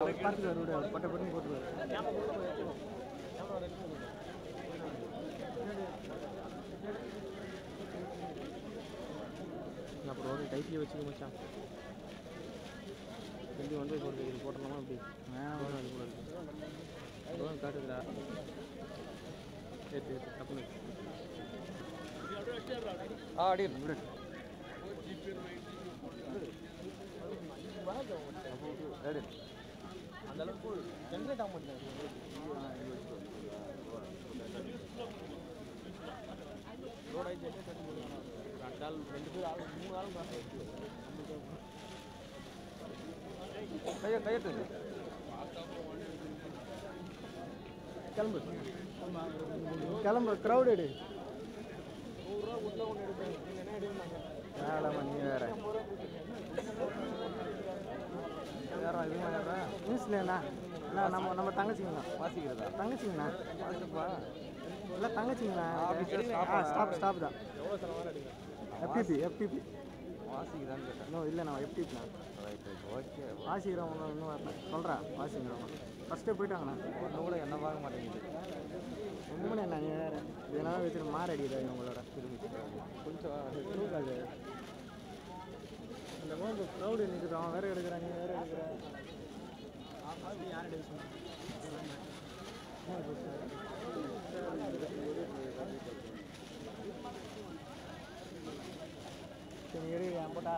பார்த்துட்டு வருவார் பட்ட பண்ணி போட்டுருவார். அப்புறம் ஒரு டைட்லி வச்சுக்க மச்சான். திரும்பி வந்து போட்டு இது போட்டோம்னா அப்படி வேணாம் அது கூட இருக்குது காட்டுக்குறா ஏற்று ஏற்று தப்பு அடி அந்த அளவுக்கு ஜென்ரேட் ஆக மாட்டேங்குது. ரோட் ஆகி ஜென்ரேட் ரெண்டு ஆள் 2 பேர் ஆள் 3 ஆளும் கையெழுத்து கிளம்பு கிளம்பு க்ரௌட் எடு. 100 ரூபா கொடுத்தா ஒன்று எடுப்பேன். நீங்கள் என்ன எடுக்கணும் வேலைம்மா நீ வேற யாரும் இது மாதிரி நியூஸ்லண்ணா அண்ணா நம்ம தங்கச்சிங்கண்ணா வாசிக்கிறதா தங்கச்சிங்கண்ணா வாசிப்பா இல்லை தங்கச்சிங்கண்ணா ஸ்டாப் தான் எஃப்டிபி வாசிக்கிறான்னு கேட்டேன். இன்னும் இல்லை நான் எஃப்டிபிண்ணா ஓகே வாசிக்கிறவங்க இன்னும் வரல சொல்கிறேன். வாசிக்கிறவங்க ஃபஸ்ட்டே போயிட்டாங்கண்ணா ஒன்று கூட என்ன பார்க்க மாட்டேங்குது. உண்மைண்ணே நான் வேறு இதெல்லாம் வச்சுட்டு மாற அடிக்கிறாங்க உங்களோட திரும்பி கொஞ்சம் அது இந்த மாதிரி க்ரௌடு நிற்குது. அவன் வேறு எடுக்கிறான் நீ வேறு எடுக்கிற யார் எடுக்க சரி எடுக்கிறேன் போட்டா